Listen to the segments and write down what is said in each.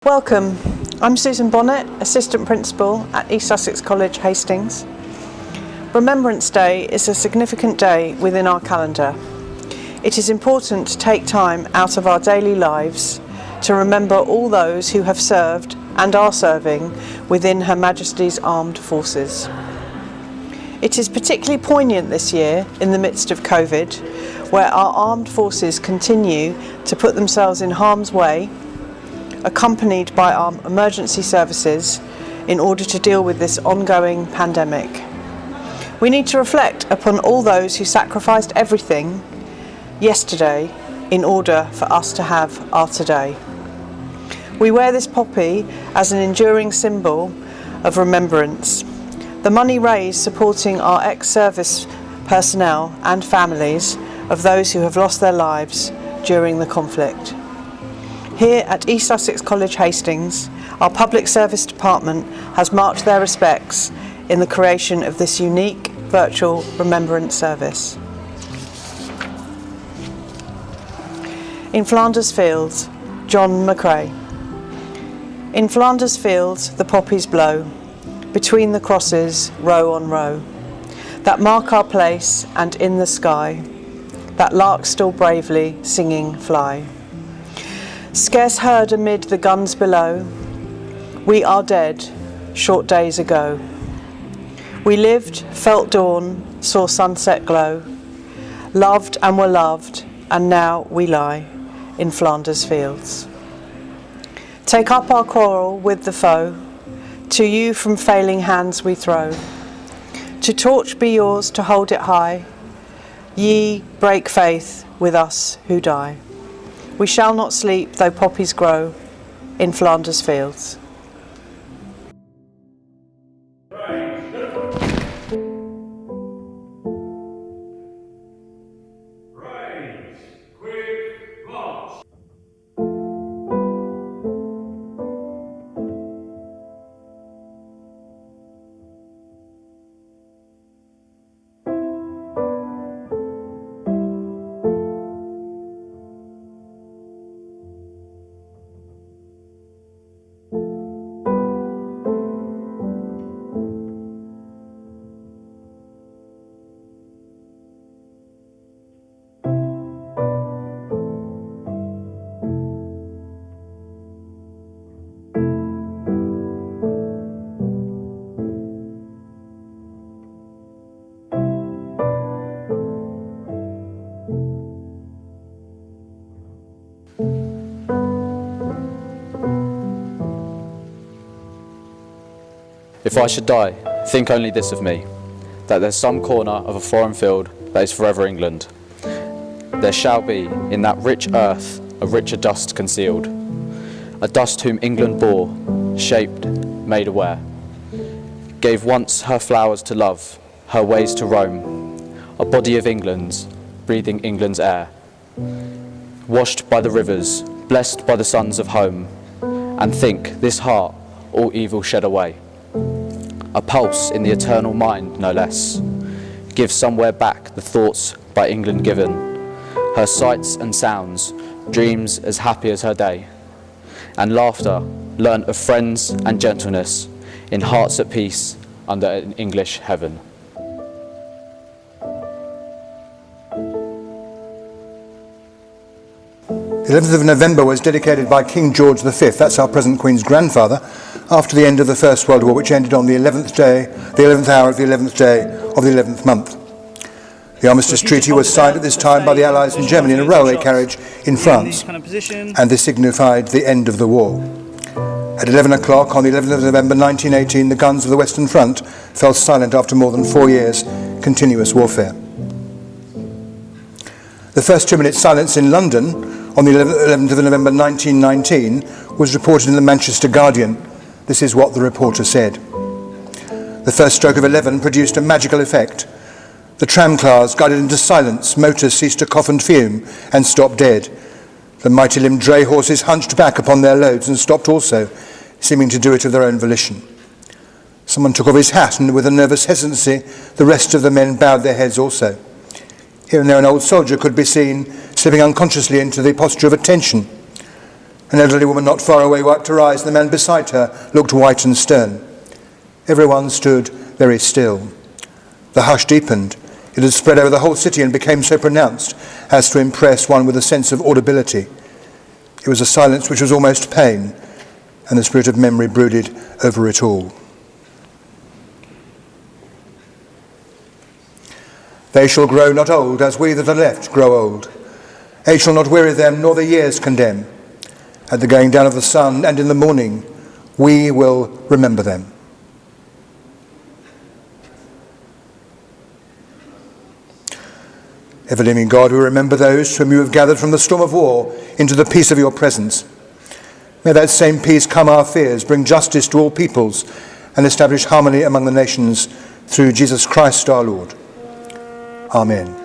Welcome, I'm Susan Bonnet, Assistant Principal at East Sussex College, Hastings. Remembrance Day is a significant day within our calendar. It is important to take time out of our daily lives to remember all those who have served and are serving within Her Majesty's Armed Forces. It is particularly poignant this year in the midst of COVID, where our armed forces continue to put themselves in harm's way, accompanied by our emergency services in order to deal with this ongoing pandemic. We need to reflect upon all those who sacrificed everything yesterday in order for us to have our today. We wear this poppy as an enduring symbol of remembrance. The money raised supporting our ex-service personnel and families of those who have lost their lives during the conflict. Here at East Sussex College, Hastings, our Public Service Department has marked their respects in the creation of this unique virtual remembrance service. In Flanders Fields, John McCrae. In Flanders Fields the poppies blow, between the crosses row on row, that mark our place, and in the sky, that lark still bravely singing fly. Scarce heard amid the guns below, we are dead, short days ago. We lived, felt dawn, saw sunset glow, loved and were loved, and now we lie in Flanders Fields. Take up our quarrel with the foe, to you from failing hands we throw. To torch be yours to hold it high, ye break faith with us who die. We shall not sleep though poppies grow in Flanders Fields. If I should die, think only this of me, that there's some corner of a foreign field that is forever England. There shall be in that rich earth a richer dust concealed, a dust whom England bore, shaped, made aware, gave once her flowers to love, her ways to roam, a body of England's, breathing England's air, washed by the rivers, blessed by the sons of home, and think this heart all evil shed away. A pulse in the eternal mind, no less, give somewhere back the thoughts by England given, her sights and sounds, dreams as happy as her day, and laughter learnt of friends and gentleness, in hearts at peace under an English heaven. The 11th of November was dedicated by King George V, that's our present Queen's grandfather, after the end of the First World War, which ended on the 11th hour of the 11th day of the 11th month. The armistice treaty was signed at this time by the Allies and Germany in a railway carriage in France, and this signified the end of the war. At 11 o'clock on the 11th of November 1918, the guns of the Western Front fell silent after more than 4 years' continuous warfare. The first 2-minute silence in London on the 11th of November 1919 was reported in the Manchester Guardian. This is what the reporter said. The first stroke of 11 produced a magical effect. The tram cars glided into silence, motors ceased to cough and fume and stopped dead. The mighty limbed dray horses hunched back upon their loads and stopped also, seeming to do it of their own volition. Someone took off his hat, and with a nervous hesitancy, the rest of the men bowed their heads also. Here and there an old soldier could be seen slipping unconsciously into the posture of attention. An elderly woman not far away wiped her eyes, and the man beside her looked white and stern. Everyone stood very still. The hush deepened. It had spread over the whole city and became so pronounced as to impress one with a sense of audibility. It was a silence which was almost pain, and the spirit of memory brooded over it all. They shall grow not old, as we that are left grow old. Age shall not weary them, nor the years condemn. At the going down of the sun and in the morning, we will remember them. Ever-living God, we remember those whom you have gathered from the storm of war into the peace of your presence. May that same peace calm our fears, bring justice to all peoples, and establish harmony among the nations through Jesus Christ our Lord. Amen.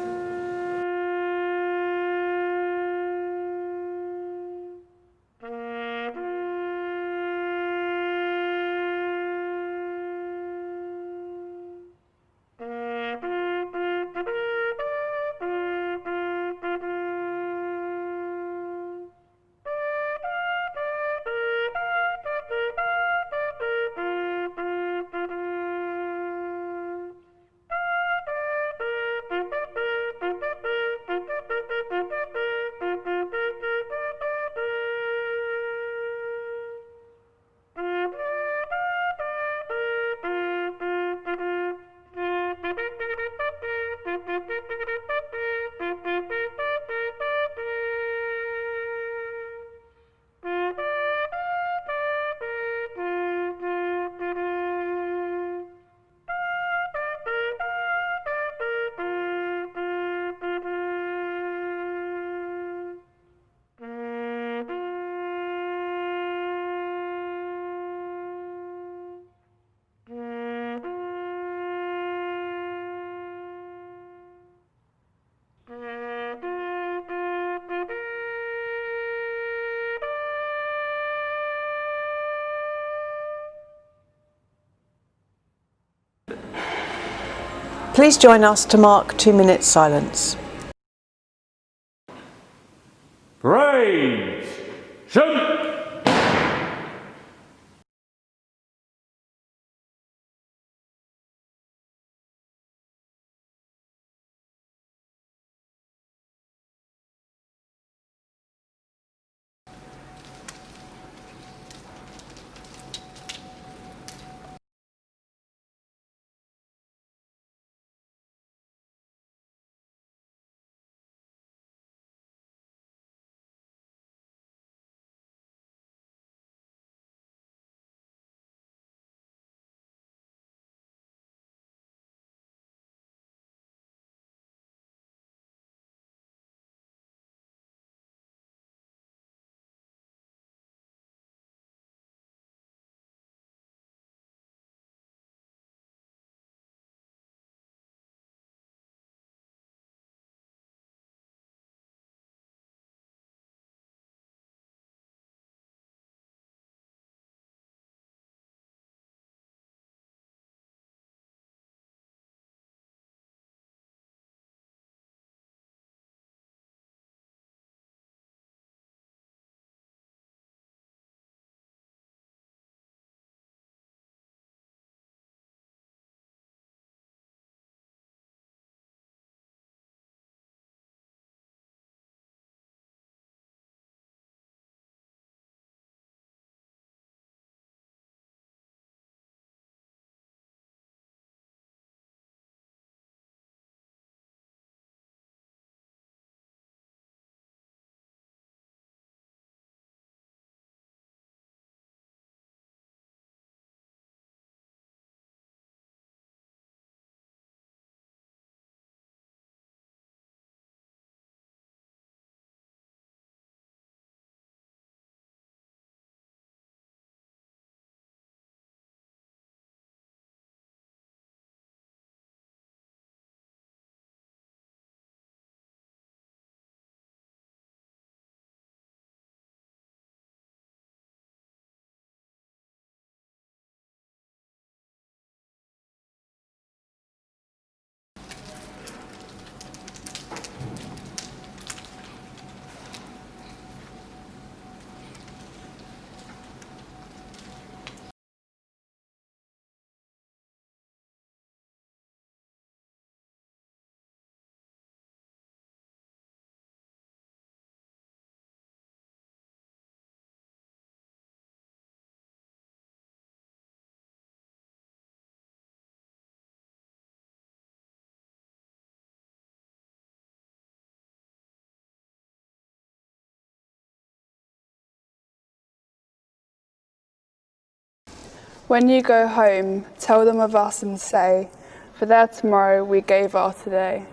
Please join us to mark 2 minutes silence. Parade! Shoot! When you go home, tell them of us and say, for their tomorrow we gave our today.